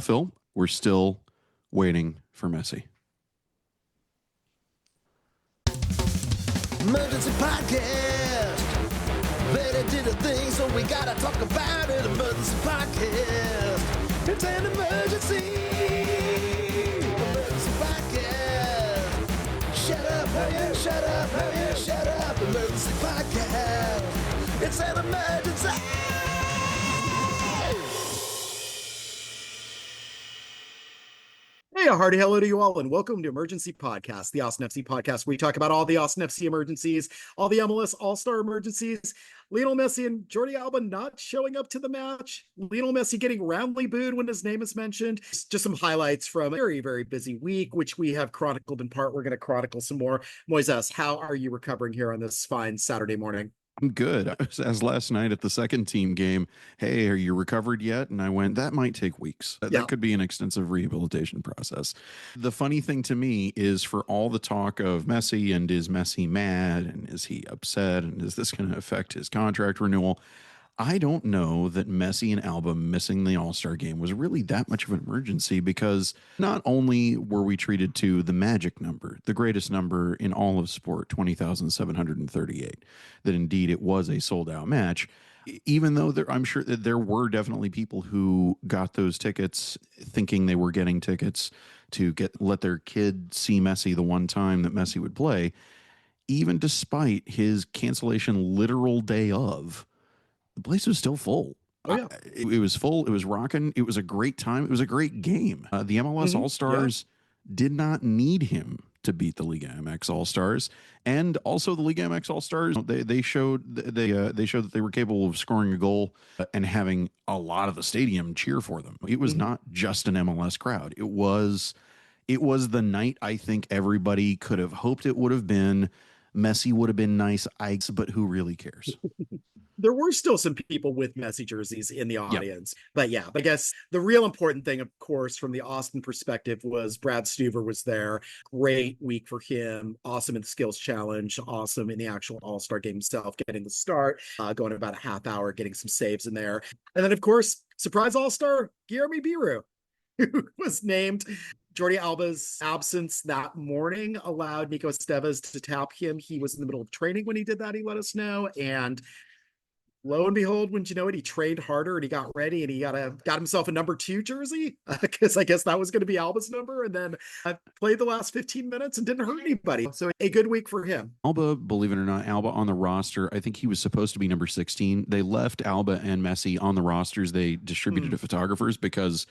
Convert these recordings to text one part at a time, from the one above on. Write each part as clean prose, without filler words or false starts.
Phil, we're still waiting for Messi. Emergency podcast. They did a thing, so we gotta talk about it. Emergency podcast. It's an emergency. Emergency podcast. Shut up, hey, shut up, hey, shut up. Emergency podcast. It's an emergency. Hey, a hearty hello to you all, and welcome to Emergency Podcast, the Austin FC podcast, where we talk about all the Austin FC emergencies, all the MLS All-Star emergencies, Lionel Messi and Jordi Alba not showing up to the match, Lionel Messi getting roundly booed when his name is mentioned, just some highlights from a very, very busy week, which we have chronicled in part. We're going to chronicle some more. Moisés, how are you recovering here on this fine Saturday morning? I'm good. I was asked last night at the second team game, hey, are you recovered yet? And I went, that might take weeks. That could be an extensive rehabilitation process. The funny thing to me is, for all the talk of Messi and is Messi mad and is he upset and is this going to affect his contract renewal? I don't know that Messi and Alba missing the All-Star game was really that much of an emergency, because not only were we treated to the magic number, the greatest number in all of sport, 20,738, that indeed it was a sold-out match, even though I'm sure that there were definitely people who got those tickets thinking they were getting tickets to let their kid see Messi the one time that Messi would play, even despite his cancellation literal day of. The place was still full. Oh, yeah. It was full. It was rocking. It was a great time. It was a great game. The MLS All-Stars did not need him to beat the Liga MX All-Stars, and also the Liga MX All-Stars. They showed that they were capable of scoring a goal and having a lot of the stadium cheer for them. It was not just an MLS crowd. It was the night I think everybody could have hoped it would have been. Messi would have been nice, but who really cares? There were still some people with Messi jerseys in the audience. But I guess the real important thing, of course, from the Austin perspective, was Brad Stuver was there. Great week for him. Awesome in the skills challenge. Awesome in the actual All-Star game himself, getting the start, going about a half hour, getting some saves in there. And then, of course, surprise All-Star, Guilherme Biru, who was named. Jordi Alba's absence that morning allowed Nico Esteves to tap him. He was in the middle of training when he did that. He let us know. And lo and behold, wouldn't you know it, he trained harder and he got ready and he got himself a number 2 jersey, because I guess that was going to be Alba's number, and then played the last 15 minutes and didn't hurt anybody. So a good week for him. Alba, believe it or not, Alba on the roster, I think he was supposed to be number 16. They left Alba and Messi on the rosters. They distributed to photographers because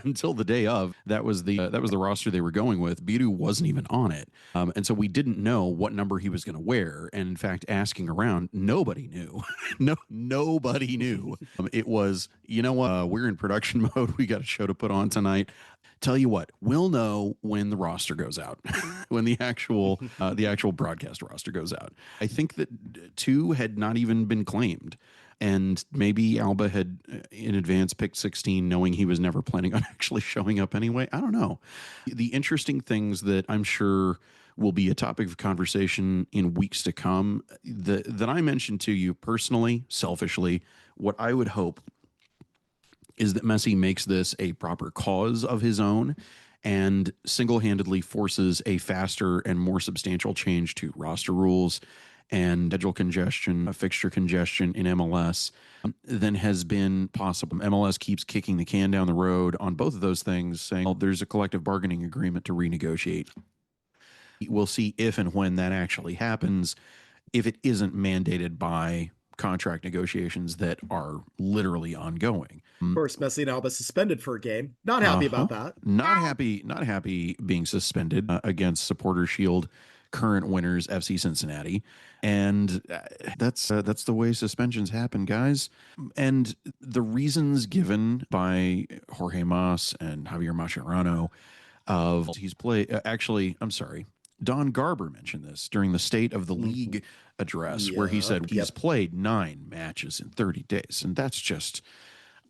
until the day of, that was the roster they were going with. Biru wasn't even on it, and so we didn't know what number he was going to wear. And in fact, asking around, nobody knew. Nobody knew. It was, you know what? We're in production mode. We got a show to put on tonight. Tell you what, we'll know when the roster goes out, when the actual broadcast roster goes out. I think that 2 had not even been claimed. And maybe Alba had in advance picked 16, knowing he was never planning on actually showing up anyway. I don't know. The interesting things that I'm sure will be a topic of conversation in weeks to come, that I mentioned to you personally, selfishly, what I would hope is that Messi makes this a proper cause of his own and single-handedly forces a faster and more substantial change to roster rules and schedule congestion, fixture congestion in MLS than has been possible. MLS keeps kicking the can down the road on both of those things, saying, well, there's a collective bargaining agreement to renegotiate. We'll see if and when that actually happens, if it isn't mandated by contract negotiations that are literally ongoing. Of course, Messi and Alba suspended for a game. Not happy about that. Not happy being suspended against Supporter Shield current winners FC Cincinnati, and that's the way suspensions happen, guys. And the reasons given by Jorge Mas and Javier Mascherano of he's played I'm sorry, Don Garber mentioned this during the State of the League address, where he said he's played 9 matches in 30 days, and that's just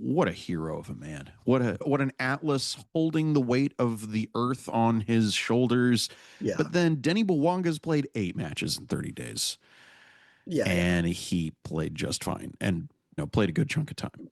what a hero of a man. What an Atlas holding the weight of the earth on his shoulders. Yeah. But then Denny Bouanga's played 8 matches in 30 days. Yeah. And he played just fine and played a good chunk of time.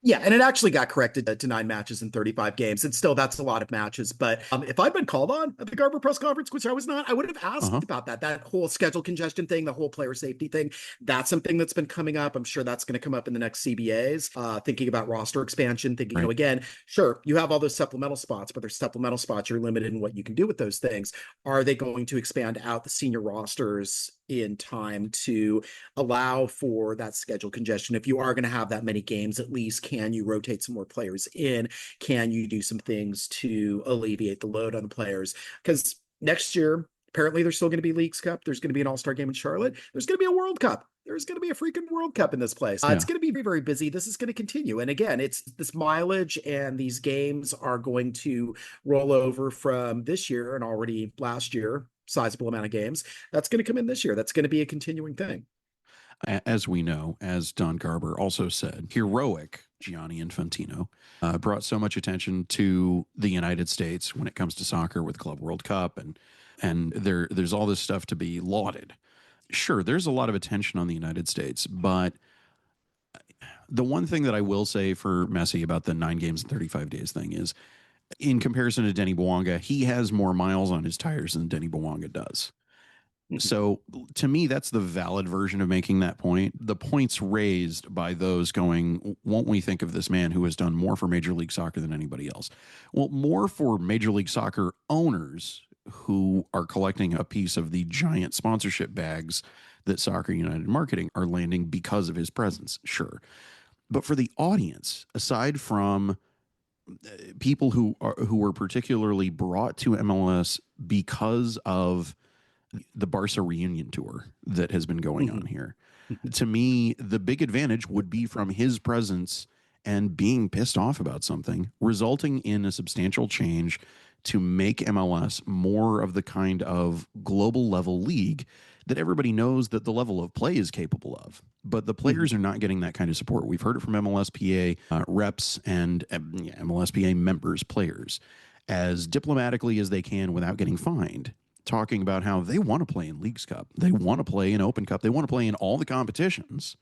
Yeah, and it actually got corrected to 9 matches in 35 games. And still, that's a lot of matches. But if I'd been called on at the Garber press conference, which I was not, I would have asked about that whole schedule congestion thing, the whole player safety thing. That's something that's been coming up. I'm sure that's going to come up in the next CBAs, thinking about roster expansion, thinking, again, sure, you have all those supplemental spots, but there's supplemental spots. You're limited in what you can do with those things. Are they going to expand out the senior rosters in time to allow for that schedule congestion? If you are going to have that many games, at least can you rotate some more players in? Can you do some things to alleviate the load on the players? Because next year, apparently there's still going to be Leagues Cup. There's going to be an All-Star game in Charlotte. There's going to be a World Cup. There's going to be a freaking World Cup in this place. It's going to be very, very busy. This is going to continue. And again, it's this mileage and these games are going to roll over from this year and already last year, sizable amount of games. That's going to come in this year. That's going to be a continuing thing. As we know, as Don Garber also said, heroic Gianni Infantino brought so much attention to the United States when it comes to soccer with Club World Cup, and there's all this stuff to be lauded. Sure, there's a lot of attention on the United States, but the one thing that I will say for Messi about the 9 games in 35 days thing is, in comparison to Denny Bouanga, he has more miles on his tires than Denny Bouanga does. So to me, that's the valid version of making that point. The points raised by those going, won't we think of this man who has done more for Major League Soccer than anybody else? Well, more for Major League Soccer owners who are collecting a piece of the giant sponsorship bags that Soccer United Marketing are landing because of his presence, sure. But for the audience, aside from people who were particularly brought to MLS because of the Barca reunion tour that has been going on here, to me, the big advantage would be from his presence and being pissed off about something, resulting in a substantial change to make MLS more of the kind of global level league that everybody knows that the level of play is capable of. But the players are not getting that kind of support. We've heard it from MLSPA reps and MLSPA members, players, as diplomatically as they can without getting fined, talking about how they want to play in Leagues Cup. They want to play in Open Cup. They want to play in all the competitions,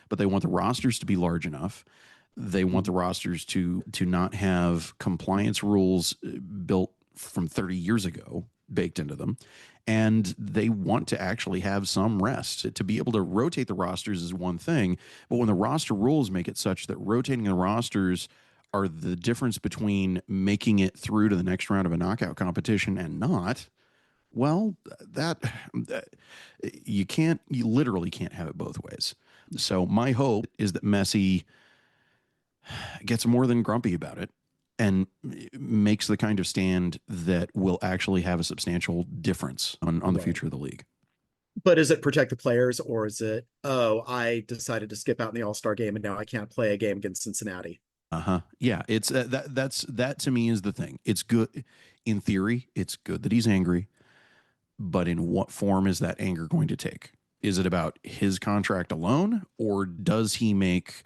but they want the rosters to be large enough. They want the rosters to not have compliance rules built from 30 years ago baked into them. And they want to actually have some rest. To be able to rotate the rosters is one thing, but when the roster rules make it such that rotating the rosters are the difference between making it through to the next round of a knockout competition and not, well, that you literally can't have it both ways. So my hope is that Messi gets more than grumpy about it and makes the kind of stand that will actually have a substantial difference on the future of the league. But is it protect the players, or is it, oh, I decided to skip out in the All-Star game and now I can't play a game against Cincinnati? Yeah, it's that to me is the thing. It's good in theory. It's good that he's angry, but in what form is that anger going to take? Is it about his contract alone, or does he make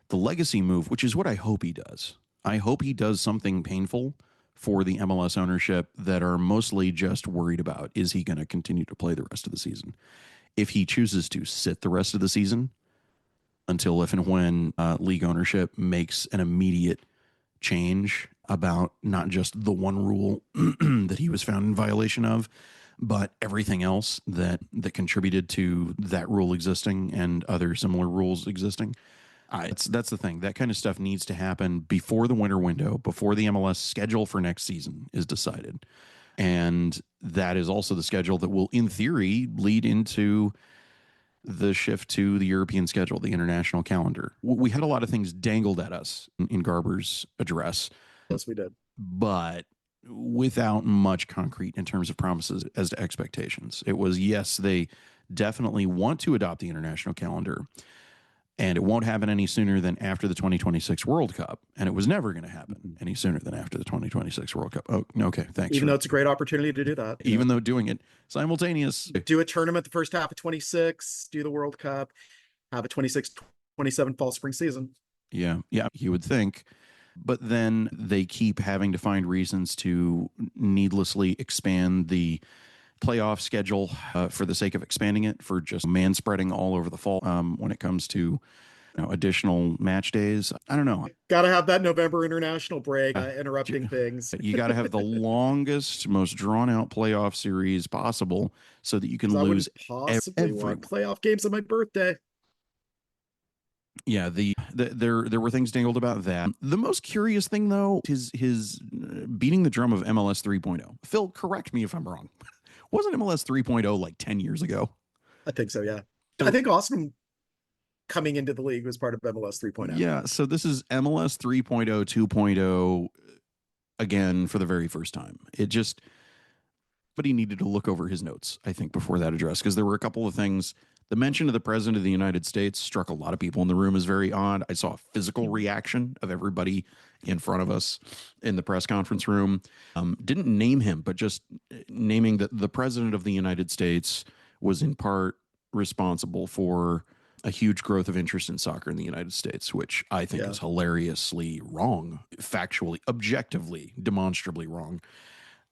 the legacy move, which is what I hope he does? I hope he does something painful for the MLS ownership that are mostly just worried about, is he going to continue to play the rest of the season? If he chooses to sit the rest of the season until if and when league ownership makes an immediate change about not just the one rule that he was found in violation of, but everything else that contributed to that rule existing and other similar rules existing. That's the thing. That kind of stuff needs to happen before the winter window, before the MLS schedule for next season is decided. And that is also the schedule that will, in theory, lead into the shift to the European schedule, the international calendar. We had a lot of things dangled at us in Garber's address. Yes, we did. But without much concrete in terms of promises as to expectations. It was, yes, they definitely want to adopt the international calendar, and it won't happen any sooner than after the 2026 World Cup. And it was never going to happen any sooner than after the 2026 World Cup. Oh, okay. Thanks. Even though it's a great opportunity to do that. Even though doing it simultaneous. Do a tournament the first half of 26, do the World Cup, have a 26-27 fall spring season. Yeah. You would think. But then they keep having to find reasons to needlessly expand the playoff schedule for the sake of expanding it, for just man spreading all over the fall when it comes to additional match days. I don't know. Got to have that November international break, interrupting things. You got to have the longest, most drawn out playoff series possible so that you can I lose possibly want playoff games on my birthday. Yeah, there were things dangled about that. The most curious thing, though, is his beating the drum of MLS 3.0. Phil, correct me if I'm wrong. Wasn't MLS 3.0 like 10 years ago? I think so, yeah. I think Austin coming into the league was part of MLS 3.0. Yeah, so this is MLS 3.0, 2.0 again for the very first time. But he needed to look over his notes, I think, before that address, because there were a couple of things. The mention of the president of the United States struck a lot of people in the room as very odd. I saw a physical reaction of everybody in front of us in the press conference room. Didn't name him, but just naming that the president of the United States was in part responsible for a huge growth of interest in soccer in the United States, which I think is hilariously wrong, factually, objectively, demonstrably wrong.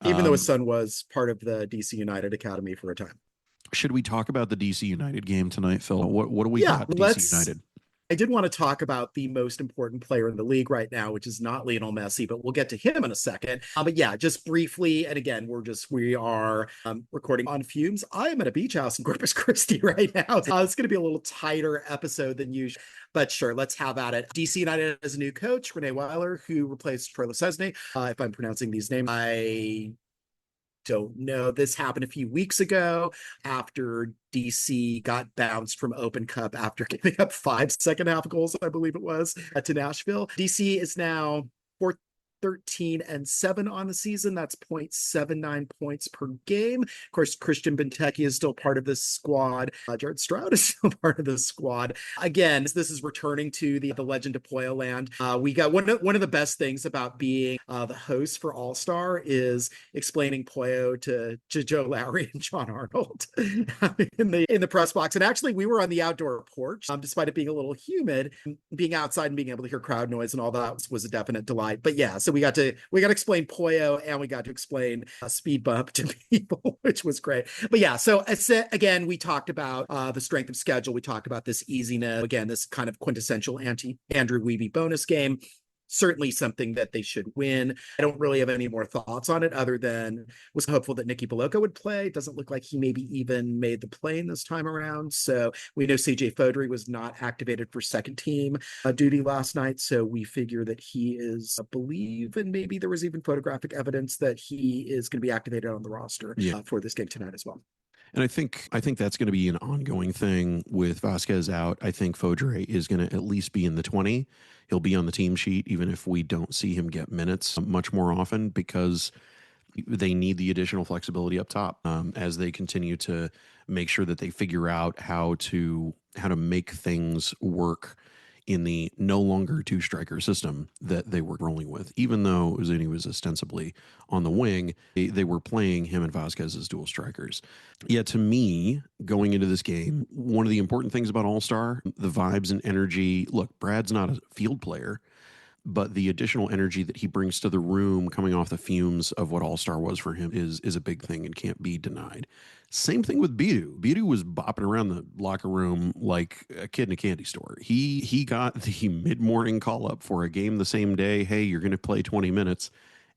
Even though his son was part of the DC United Academy for a time. Should we talk about the DC United game tonight, Phil? What do we got DC United? I did want to talk about the most important player in the league right now, which is not Lionel Messi, but we'll get to him in a second. But yeah, just briefly, and again, we are recording on fumes. I am at a beach house in Corpus Christi right now. It's going to be a little tighter episode than usual. But sure, let's have at it. DC United has a new coach, Renee Weiler, who replaced Troy Lesesne. If I'm pronouncing these names, I don't know. This happened a few weeks ago after DC got bounced from Open Cup after giving up 5 second half goals, I believe it was, to Nashville. DC is now 13-7 on the season. That's 0.79 points per game. Of course, Christian Benteke is still part of this squad. Jared Stroud is still part of this squad. Again, this is returning to the legend of Poyo land. We got one of the best things about being the host for All-Star is explaining Poyo to Joe Lowry and John Arnold in the press box. And actually, we were on the outdoor porch, despite it being a little humid. Being outside and being able to hear crowd noise and all that was a definite delight. But yeah, so we got to explain Poyo and we got to explain speed bump to people, which was great. But yeah, so again, we talked about the strength of schedule. We talked about this easiness. Again, this kind of quintessential Andrew Wiebe bonus game. Certainly something that they should win. I don't really have any more thoughts on it other than was hopeful that Nicky Boloco would play. It doesn't look like he maybe even made the plane this time around. So we know CJ Fodry was not activated for second team duty last night. So we figure that he is, I believe, and maybe there was even photographic evidence that he is going to be activated on the roster for this game tonight as well. And I think that's going to be an ongoing thing with Vasquez out. I think Fodry is going to at least be in the 20. He'll be on the team sheet, even if we don't see him get minutes much more often, because they need the additional flexibility up top as they continue to make sure that they figure out how to make things work in the no longer two striker system that they were rolling with. Even though Uzuni was ostensibly on the wing, they were playing him and Vasquez as dual strikers. Yeah, to me, going into this game, one of the important things about All-Star, the vibes and energy. Look, Brad's not a field player, but the additional energy that he brings to the room coming off the fumes of what All-Star was for him is a big thing and can't be denied. Same thing with Bidu. Bidu was bopping around the locker room like a kid in a candy store. He got the mid-morning call-up for a game the same day. Hey, you're going to play 20 minutes.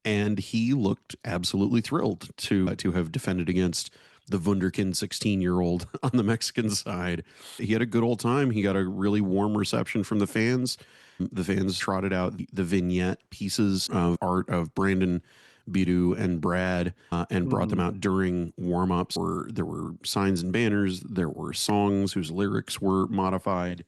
And he looked absolutely thrilled to have defended against the wunderkind 16-year-old on the Mexican side. He had a good old time. He got a really warm reception from the fans. The fans trotted out the vignette pieces of art of Brandon, Bidu, and Brad and brought them out during warm-ups. There were signs and banners. There were songs whose lyrics were modified.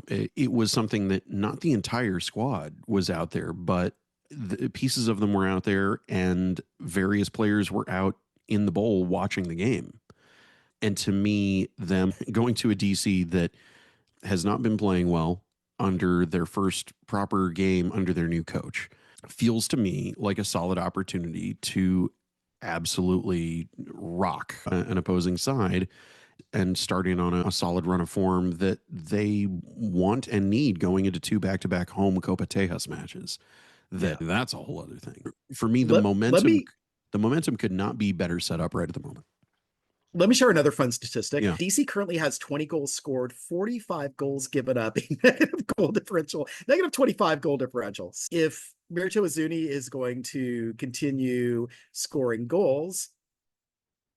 It was something that not the entire squad was out there, but the pieces of them were out there, and various players were out in the bowl watching the game. And to me, them going to a DC that has not been playing well under their first proper game under their new coach feels to me like a solid opportunity to absolutely rock an opposing side and starting on a solid run of form that they want and need going into 2 back-to-back home Copa Tejas matches. That's a whole other thing. For me, the momentum could not be better set up right at the moment. Let me share another fun statistic. Yeah. DC currently has 20 goals scored, 45 goals given up, a negative goal differential, negative 25 goal differentials. If Mircea Uzuni is going to continue scoring goals,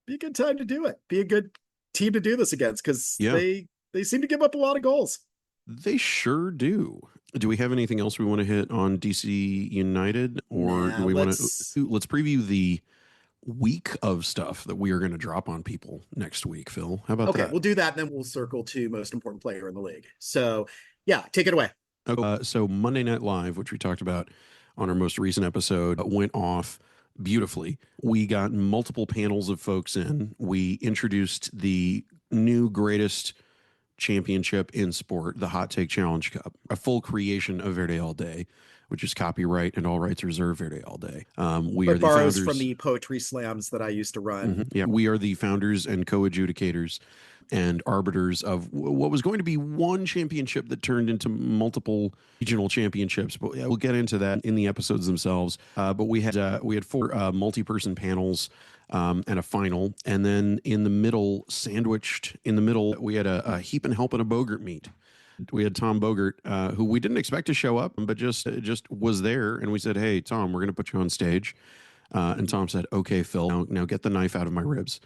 be a good time to do it. Be a good team to do this against, because they seem to give up a lot of goals. They sure do. Do we have anything else we want to hit on DC United, or do we want to let's preview the week of stuff that we are going to drop on people next week, Phil? How about that? Okay, we'll do that, and then we'll circle to most important player in the league. So yeah, take it away. Okay, so Monday Night Live, which we talked about on our most recent episode, went off beautifully. We got multiple panels of folks in. We introduced the new greatest championship in sport, the Hot Take Challenge Cup, a full creation of Verde All Day, which is copyright and all rights reserved Verde All Day. We are the founders from the poetry slams that I used to run. Mm-hmm. Yeah, we are the founders and co-adjudicators and arbiters of what was going to be one championship that turned into multiple regional championships. But we'll get into that in the episodes themselves. But we had four multi-person panels and a final, and then in the middle, sandwiched in the middle, we had a heap and help and a Bogart meet. We had Tom Bogart, who we didn't expect to show up, but just was there, and we said, "Hey, Tom, we're going to put you on stage." And Tom said, "Okay, Phil, now get the knife out of my ribs."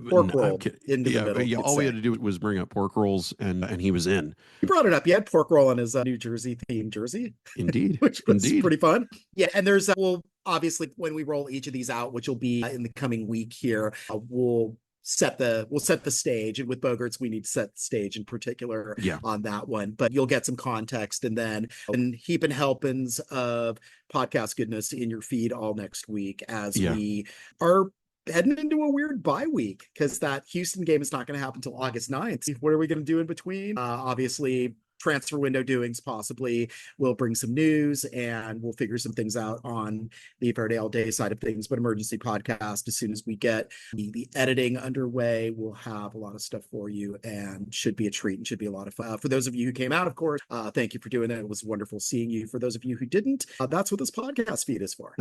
Pork roll into the middle. Yeah, all we had to do was bring up pork rolls, and he was in. He brought it up. He had pork roll on his New Jersey themed jersey. Indeed. Which was pretty fun. Yeah, and there's we'll obviously, when we roll each of these out, which will be in the coming week here, we'll set the stage, and with Bogarts we need to set the stage in particular on that one, but you'll get some context, and then heap and helpings of podcast goodness in your feed all next week as we are heading into a weird bye week, because that Houston game is not going to happen until August 9th. What are we going to do in between? Obviously transfer window doings possibly. We'll bring some news, and we'll figure some things out on the Verde All Day side of things. But emergency podcast, as soon as we get the editing underway, we'll have a lot of stuff for you, and should be a treat and should be a lot of fun. For those of you who came out, of course, thank you for doing that. It was wonderful seeing you. For those of you who didn't, that's what this podcast feed is for.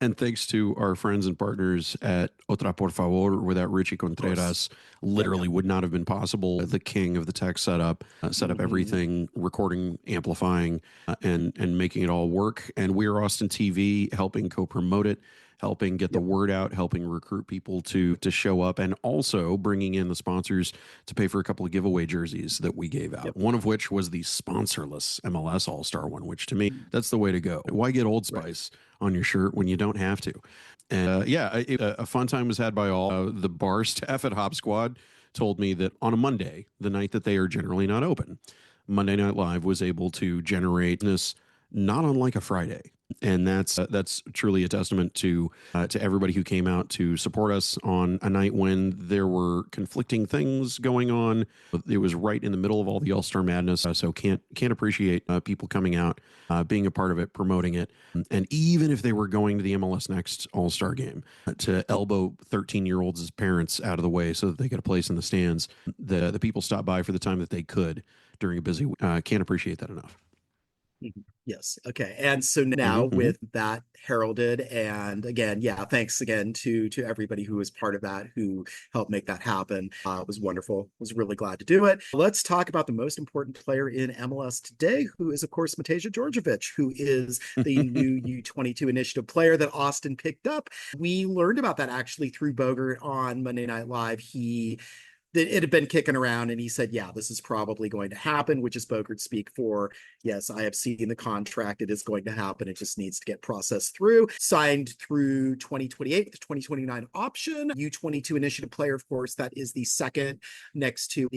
And thanks to our friends and partners at Otra Por Favor, without Richie Contreras, literally would not have been possible. The king of the tech setup, set up everything, recording, amplifying, and making it all work. And We're Austin TV, helping co-promote it, helping get the word out, helping recruit people to show up, and also bringing in the sponsors to pay for a couple of giveaway jerseys that we gave out. One of which was the sponsorless MLS All-Star one, which to me, that's the way to go. Why get Old Spice on your shirt when you don't have to? And a fun time was had by all. The bar staff at Hop Squad told me that on a Monday, the night that they are generally not open, Monday Night Live was able to generate this not unlike a Friday. And that's truly a testament to everybody who came out to support us on a night when there were conflicting things going on. It was right in the middle of all the All-Star madness, so can't appreciate people coming out, being a part of it, promoting it, and even if they were going to the MLS Next All-Star game, to elbow 13-year-olds as parents out of the way so that they get a place in the stands. The people stopped by for the time that they could during a busy week. Can't appreciate that enough. Yes. Okay. And so now with that heralded, and again, thanks again to everybody who was part of that, who helped make that happen. It was wonderful. Was really glad to do it. Let's talk about the most important player in MLS today, who is, of course, Mateja Đorđević, who is the new U22 initiative player that Austin picked up. We learned about that actually through Bogart on Monday Night Live. It had been kicking around, and he said, this is probably going to happen, which is Bogart speak for, yes, I have seen the contract. It is going to happen. It just needs to get processed through. Signed through 2028, the 2029 option. U22 initiative player, of course, that is the second next to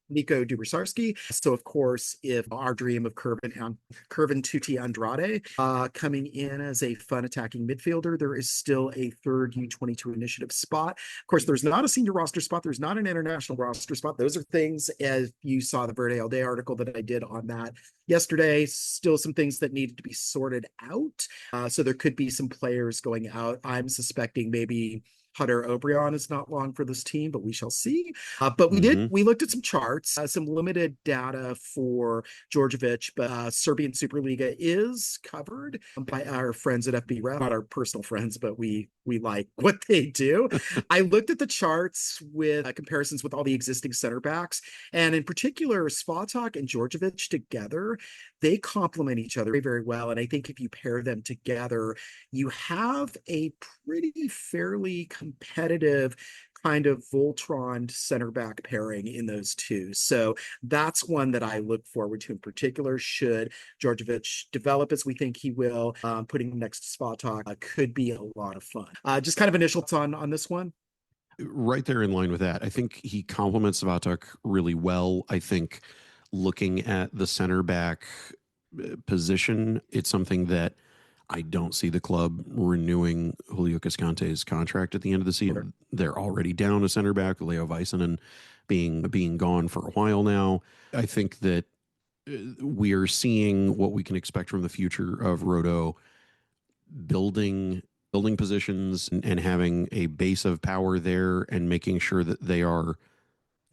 Nico Dubrsarski. So, of course, if our dream of Kervin Tuti Andrade coming in as a fun attacking midfielder, there is still a third U22 initiative spot. Of course, there's not a senior roster spot. There's not an international roster spot. Those are things, as you saw the Verde All Day article that I did on that yesterday, still some things that needed to be sorted out. So there could be some players going out. I'm suspecting maybe Hunter Obrian is not long for this team, but we shall see. But Mhm. we looked at some charts, some limited data for Đorđević, but Serbian Superliga is covered by our friends at FB Ref, not our personal friends, but we like what they do. I looked at the charts with comparisons with all the existing center backs, and in particular, Svatak and Đorđević together, they complement each other very, very well. And I think if you pair them together, you have a pretty fairly competitive kind of Voltron center back pairing in those two. So that's one that I look forward to in particular. Should Đorđević develop as we think he will, putting him next to Svatak could be a lot of fun. Just kind of initial thoughts on this one. Right there in line with that. I think he complements Svatak really well. I think looking at the center back position, it's something that I don't see the club renewing Julio Cascante's contract at the end of the season. Sure. They're already down a center back, Leo Väisänen being gone for a while now. I think that we are seeing what we can expect from the future of Rodo, building positions and having a base of power there and making sure that they are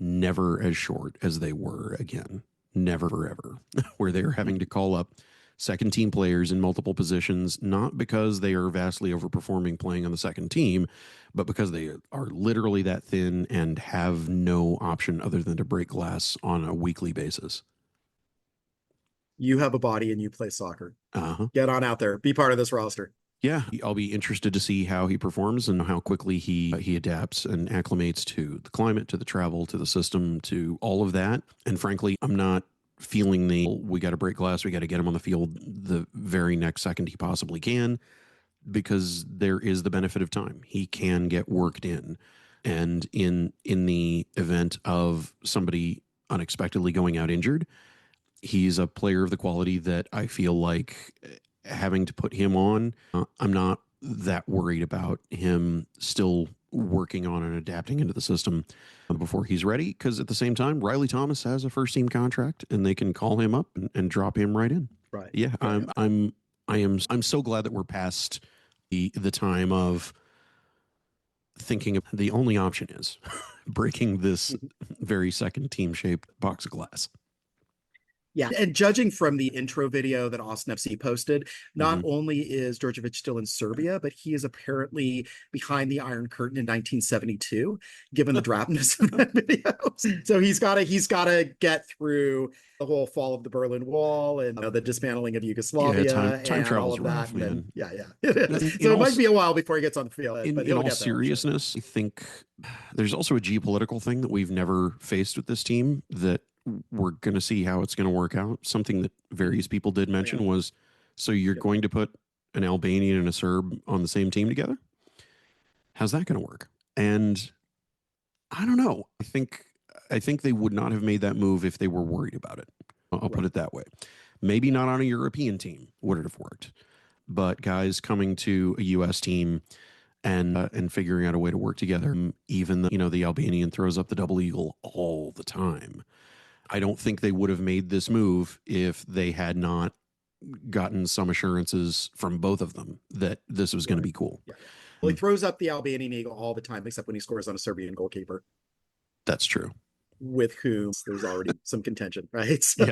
never as short as they were again. Never ever, where they're having to call up second team players in multiple positions, not because they are vastly overperforming playing on the second team, but because they are literally that thin and have no option other than to break glass on a weekly basis. You have a body and you play soccer. Uh-huh. Get on out there. Be part of this roster. Yeah, I'll be interested to see how he performs and how quickly he adapts and acclimates to the climate, to the travel, to the system, to all of that. And frankly, I'm not feeling we got to break glass, we got to get him on the field the very next second he possibly can, because there is the benefit of time. He can get worked in. And in the event of somebody unexpectedly going out injured, he's a player of the quality that I feel like having to put him on, I'm not that worried about him still working on and adapting into the system before he's ready. Because at the same time, Riley Thomas has a first team contract, and they can call him up and drop him right in. Right. Yeah, I'm so glad that we're past the time of thinking of the only option is breaking this very second team shaped box of glass. Yeah. And judging from the intro video that Austin FC posted, not only is Đorđević still in Serbia, but he is apparently behind the Iron Curtain in 1972, given the drabness of that video. So he's got to get through the whole fall of the Berlin Wall and the dismantling of Yugoslavia. Time and travel's all of rough, that. man. Yeah. So it might be a while before he gets on the field. In all seriousness, I think there's also a geopolitical thing that we've never faced with this team that we're going to see how it's going to work out. Something that various people did mention was, so you're going to put an Albanian and a Serb on the same team together? How's that going to work? And I don't know. I think they would not have made that move if they were worried about it. I'll put it that way. Maybe not on a European team would it have worked, but guys coming to a U.S. team and figuring out a way to work together, even the Albanian throws up the double eagle all the time. I don't think they would have made this move if they had not gotten some assurances from both of them that this was going to be cool. Yeah. Well, he throws up the Albanian eagle all the time, except when he scores on a Serbian goalkeeper. That's true. With whom there's already some contention, right? So,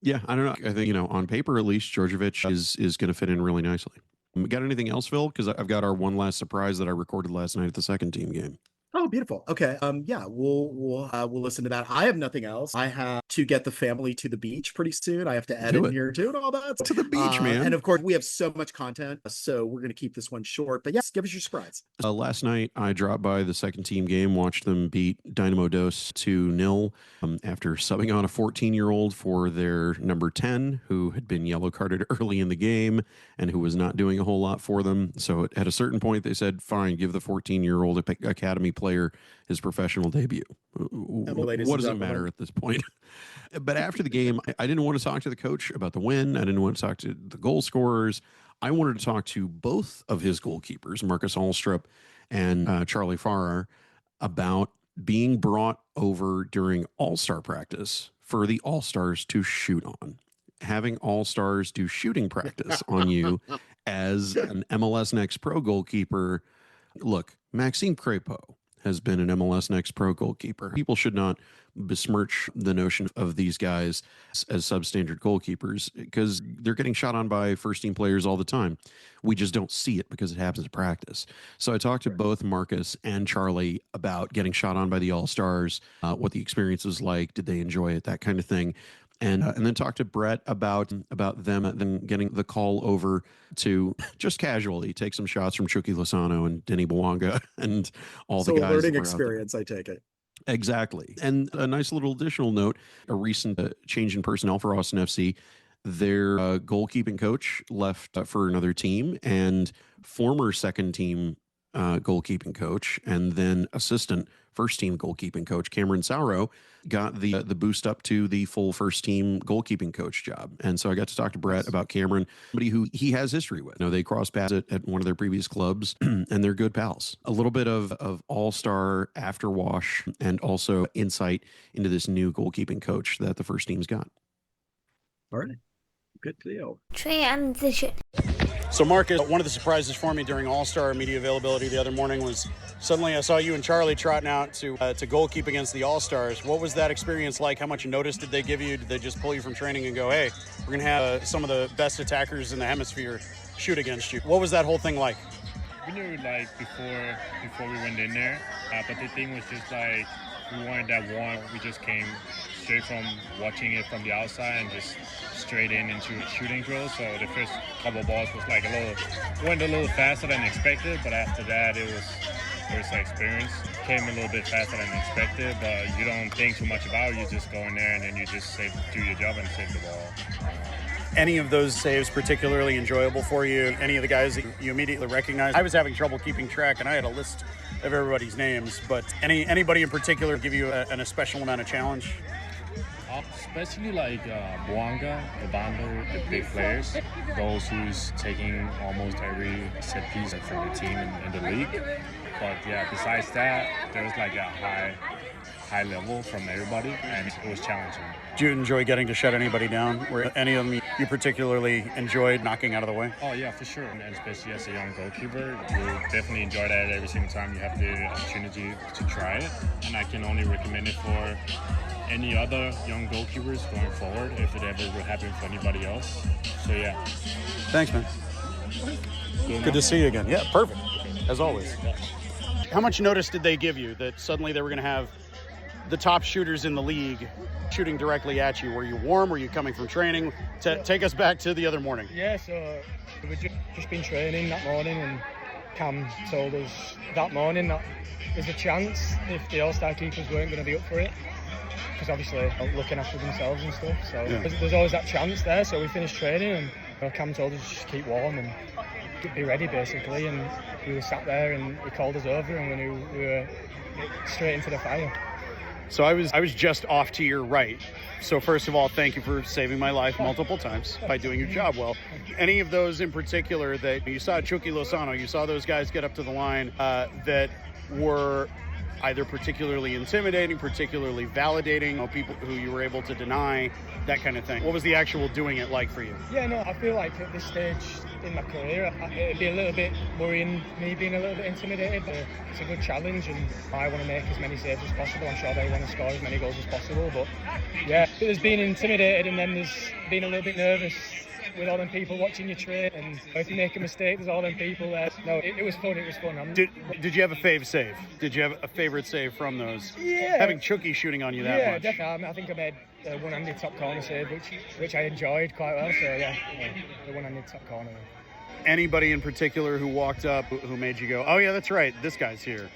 yeah, I don't know. I think, on paper, at least, Đorđević is going to fit in really nicely. Got anything else, Phil? Because I've got our one last surprise that I recorded last night at the second team game. Oh, beautiful. Okay. We'll listen to that. I have nothing else. I have to get the family to the beach pretty soon. I have to edit here too and all that. To the beach, man. And of course, we have so much content, so we're going to keep this one short. But yes, give us your surprise. Last night, I dropped by the second team game, watched them beat Dynamo Dos 2-0 after subbing on a 14-year-old for their number 10, who had been yellow carded early in the game and who was not doing a whole lot for them. So at a certain point, they said, fine, give the 14-year-old academy player his professional debut. What does it matter at this point? But after the game, I didn't want to talk to the coach about the win. I didn't want to talk to the goal scorers. I wanted to talk to both of his goalkeepers, Marcus Alstrup and Charlie Farrar, about being brought over during All-Star practice for the All-Stars to shoot on. Having All-Stars do shooting practice on you as an MLS Next Pro goalkeeper. Look, Maxime Crépeau has been an MLS Next Pro goalkeeper. People should not besmirch the notion of these guys as substandard goalkeepers because they're getting shot on by first-team players all the time. We just don't see it because it happens in practice. So I talked to both Marcus and Charlie about getting shot on by the All-Stars, what the experience was like, did they enjoy it, that kind of thing. And then talk to Brett about them getting the call over to just casually take some shots from Chucky Lozano and Denny Bouanga and all the guys. So a learning experience, I take it. Exactly. And a nice little additional note, a recent change in personnel for Austin FC. Their goalkeeping coach left for another team, and former second team goalkeeping coach and then assistant first team goalkeeping coach Cameron Sauro got the boost up to the full first team goalkeeping coach job. And so I got to talk to Brett about Cameron, somebody who he has history with. You know, they crossed paths at one of their previous clubs and they're good pals. A little bit of all-star afterwash and also insight into this new goalkeeping coach that the first team's got. All right. Good deal. Transition. So, Marcus, one of the surprises for me during All-Star media availability the other morning was suddenly I saw you and Charlie trotting out to goalkeep against the All-Stars. What was that experience like? How much notice did they give you? Did they just pull you from training and go, hey, we're going to have some of the best attackers in the hemisphere shoot against you? What was that whole thing like? We knew, like, before we went in there, but the thing was just, like, we wanted that one. We just came straight from watching it from the outside and just straight into a shooting drill. So the first couple of balls was like went a little faster than expected, but after that it was experience. Came a little bit faster than expected, but you don't think too much about it. You just go in there and then you just do your job and save the ball. Any of those saves particularly enjoyable for you? Any of the guys that you immediately recognize? I was having trouble keeping track and I had a list of everybody's names, but anybody in particular give you a special amount of challenge? Especially like Bouanga, Obando, the big players, those who's taking almost every set piece from the team in the league. But yeah, besides that, there was like a high level from everybody, and it was challenging. Did you enjoy getting to shut anybody down? Were any of them you particularly enjoyed knocking out of the way? Oh yeah, for sure. And especially as a young goalkeeper, you definitely enjoy that every single time you have the opportunity to try it. And I can only recommend it for any other young goalkeepers going forward if it ever would happen for anybody else. So yeah. Thanks, man. Good to see you again. Yeah, perfect. As always. How much notice did they give you that suddenly they were going to have the top shooters in the league shooting directly at you? Were you warm? Were you coming from training? Take us back to the other morning. Yeah, so we've just been training that morning, and Cam told us that morning that there's a chance if the All-Star keepers weren't going to be up for it, because obviously looking after themselves and stuff. So yeah. There's always that chance there. So we finished training, and Cam told us just keep warm and be ready, basically. And we were sat there, and he called us over, and we knew we were straight into the fire. So I was just off to your right. So first of all, thank you for saving my life multiple times by doing your job well. Any of those in particular that you saw, Chucky Lozano, you saw those guys get up to the line that were either particularly intimidating, particularly validating, people who you were able to deny, that kind of thing? What was the actual doing it like for you? Yeah, no, I feel like at this stage in my career, it'd be a little bit worrying, me being a little bit intimidated, but it's a good challenge and I want to make as many saves as possible. I'm sure they want to score as many goals as possible, but yeah, there's being intimidated and then there's being a little bit nervous with all them people watching you train, and if you make a mistake, there's all them people there. No, it was fun. Did you have a fave save? Did you have a favorite save from those? Yeah. Having Chucky shooting on you that much. Yeah, definitely. I think I made a one-handed top corner save, which I enjoyed quite well. So yeah, the one-handed top corner. Anybody in particular who walked up who made you go, oh yeah, that's right, this guy's here?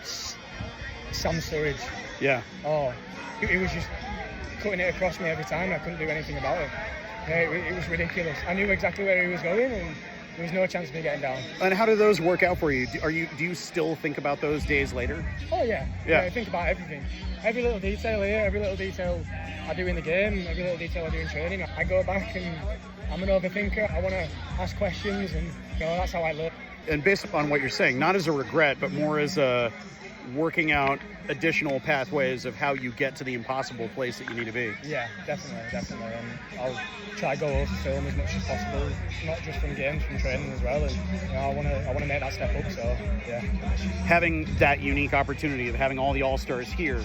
Sam Surridge. Yeah. Oh, he was just cutting it across me every time. I couldn't do anything about it. Yeah, it was ridiculous. I knew exactly where he was going, and there was no chance of me getting down. And how do those work out for you? Do you still think about those days later? Oh yeah. I think about everything, every little detail here, every little detail I do in the game, every little detail I do in training. I go back and I'm an overthinker. I want to ask questions, and that's how I learn. And based upon what you're saying, not as a regret, but more as a working out additional pathways of how you get to the impossible place that you need to be. Yeah, definitely. And I'll try to go over film as much as possible, not just from games, from training as well. And I want to make that step up. So yeah. Having that unique opportunity of having all the All-Stars here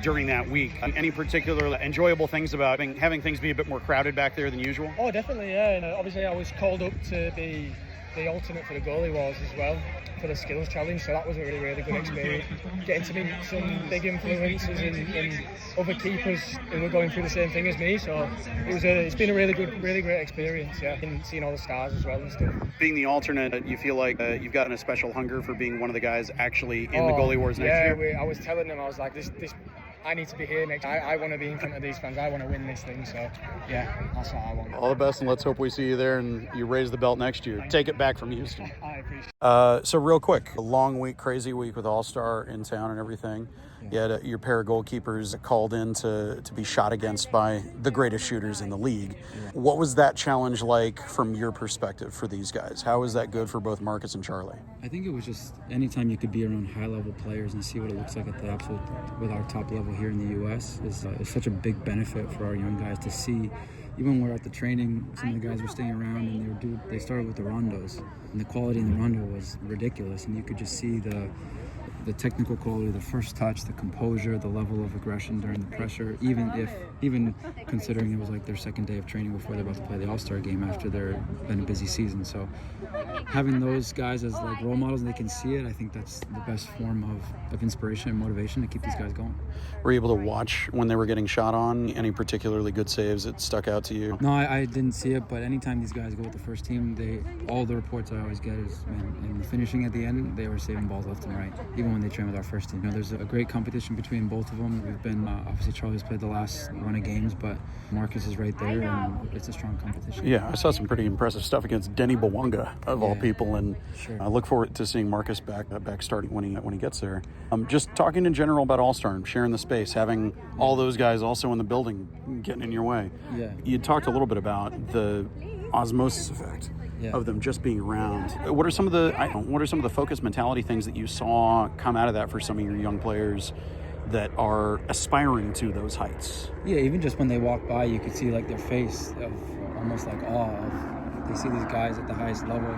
during that week, any particular enjoyable things about having things be a bit more crowded back there than usual? Oh, definitely, yeah. And obviously, I was called up to be the alternate for the goalie wars as well, for the skills challenge, so that was a really good experience. Getting to meet some big influences and other keepers who were going through the same thing as me, so it's been a really great experience, yeah. And seeing all the stars as well and stuff. Being the alternate, you feel like you've gotten a special hunger for being one of the guys actually in the goalie wars next year? Yeah, I was telling them, I was like, this I need to be here next. I want to be in front of these fans. I want to win this thing. So, yeah, that's what I want. All the best, and let's hope we see you there and you raise the belt next year. Take it back from Houston. I appreciate it. So real quick, a long week, crazy week with All-Star in town and everything. You had your pair of goalkeepers called in to be shot against by the greatest shooters in the league. What was that challenge like from your perspective for these guys? How was that good for both Marcus and Charlie? I think it was just anytime you could be around high-level players and see what it looks like at the absolute, with our top level here in the U.S. is such a big benefit for our young guys to see. Even when we're at the training, some of the guys were staying around and they started with the rondos, and the quality in the rondo was ridiculous, and you could just see the technical quality, the first touch, the composure, the level of aggression during the pressure, even considering it was like their second day of training before they're about to play the All-Star game after they've been a busy season. So having those guys as like role models and they can see it, I think that's the best form of inspiration and motivation to keep these guys going. Were you able to watch when they were getting shot on? Any particularly good saves that stuck out to you? No, I didn't see it, but anytime these guys go with the first team, all the reports I always get is, in finishing at the end, they were saving balls left and right, even when they train with our first team. There's a great competition between both of them. We've been, obviously Charlie's played the last run of games, but Marcus is right there, and it's a strong competition. Yeah, I saw some pretty impressive stuff against Denny Bawanga, of all people, and sure. I look forward to seeing Marcus back starting when he gets there. Just talking in general about All-Star and sharing the space, having all those guys also in the building getting in your way. Yeah. You talked a little bit about the osmosis effect. Yeah. Of them just being around. What are some of the focus mentality things that you saw come out of that for some of your young players that are aspiring to those heights? Yeah, even just when they walk by, you could see like their face of almost like awe of they see these guys at the highest level,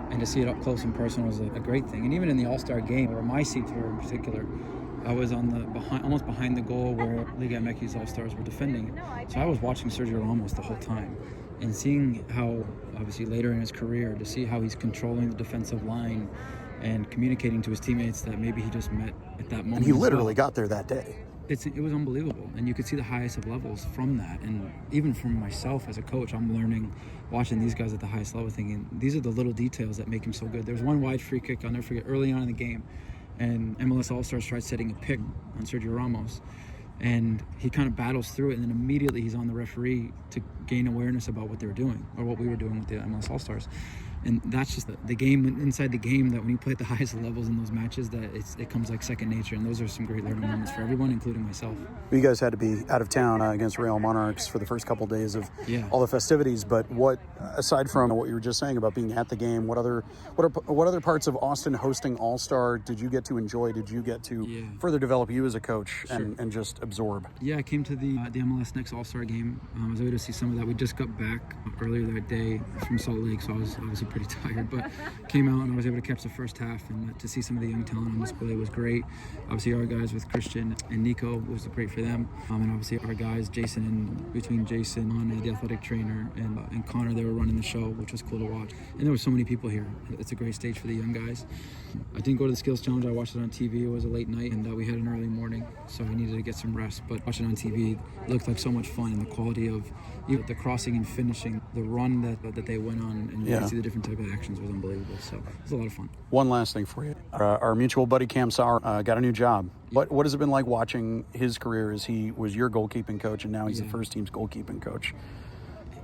and to see it up close and personal was a great thing. And even in the All-Star game, where my seats were in particular, I was on almost behind the goal where Liga MX's All-Stars were defending. So I was watching Sergio Ramos the whole time. And seeing how, obviously later in his career, to see how he's controlling the defensive line and communicating to his teammates that maybe he just met at that moment. And he literally got there that day. It was unbelievable. And you could see the highest of levels from that. And even from myself as a coach, I'm learning, watching these guys at the highest level, thinking these are the little details that make him so good. There was one wide free kick, I'll never forget, early on in the game. And MLS All-Stars tried setting a pick on Sergio Ramos. And he kind of battles through it, and then immediately he's on the referee to gain awareness about what they were doing, or what we were doing with the MLS All-Stars. And that's just the game inside the game, that when you play at the highest levels in those matches, that it comes like second nature. And those are some great learning moments for everyone, including myself. You guys had to be out of town against Real Monarchs for the first couple of days of all the festivities. But what, aside from what you were just saying about being at the game, what other parts of Austin hosting All-Star did you get to enjoy? Did you get to further develop you as a coach and just absorb? Yeah, I came to the MLS Next All-Star game. I was able to see some of that. We just got back earlier that day from Salt Lake, so I was obviously pretty tired, but came out and I was able to catch the first half, and to see some of the young talent on display was great. Obviously our guys with Christian and Nico was great for them, and obviously our guys, between Jason and the athletic trainer and Connor, they were running the show, which was cool to watch. And there were so many people here. It's a great stage for the young guys. I didn't go to the skills challenge. I watched it on TV. It was a late night, and we had an early morning, so I needed to get some rest. But watching on TV, it looked like so much fun, and the quality of the crossing and finishing, the run that they went on, and you see the different type of actions was unbelievable. So it was a lot of fun. One last thing for you. Our mutual buddy Cam Sauer got a new job. What has it been like watching his career as he was your goalkeeping coach, and now he's the first team's goalkeeping coach?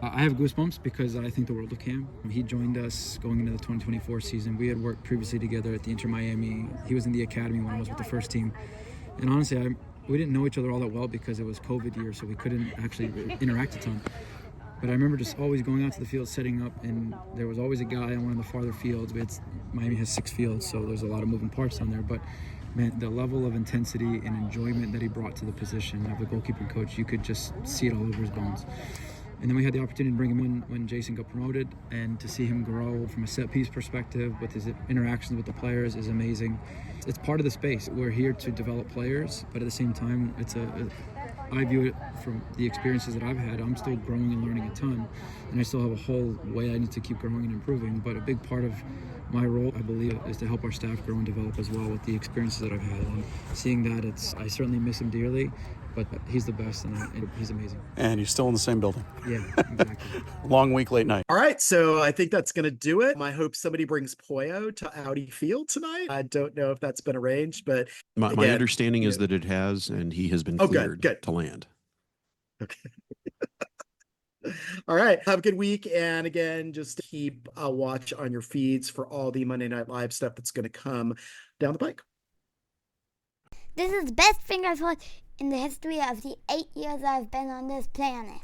I have goosebumps because I think the world of Cam. He joined us going into the 2024 season. We had worked previously together at the Inter Miami. He was in the academy when I was with the first team. And honestly, we didn't know each other all that well because it was COVID year, so we couldn't actually interact a ton. But I remember just always going out to the field, setting up, and there was always a guy on one of the farther fields. Miami has 6 fields, so there's a lot of moving parts on there. But Man, the level of intensity and enjoyment that he brought to the position of the goalkeeping coach, you could just see it all over his bones. And then we had the opportunity to bring him in when Jason got promoted, and to see him grow from a set piece perspective with his interactions with the players is amazing. It's part of the space. We're here to develop players, but at the same time, I view it from the experiences that I've had. I'm still growing and learning a ton, and I still have a whole way I need to keep growing and improving. But a big part of my role, I believe, is to help our staff grow and develop as well with the experiences that I've had. And seeing that, I certainly miss him dearly, but he's the best, and he's amazing. And you're still in the same building. Yeah, exactly. Long week, late night. All right, so I think that's going to do it. I hope somebody brings Pollo to Audi Field tonight. I don't know if that's been arranged, but My again, understanding is that it has, and he has been cleared good. to land. Okay. All right. Have a good week. And again, just keep a watch on your feeds for all the Monday Night Live stuff that's going to come down the pike. This is the best thing I've heard in the history of the 8 years I've been on this planet.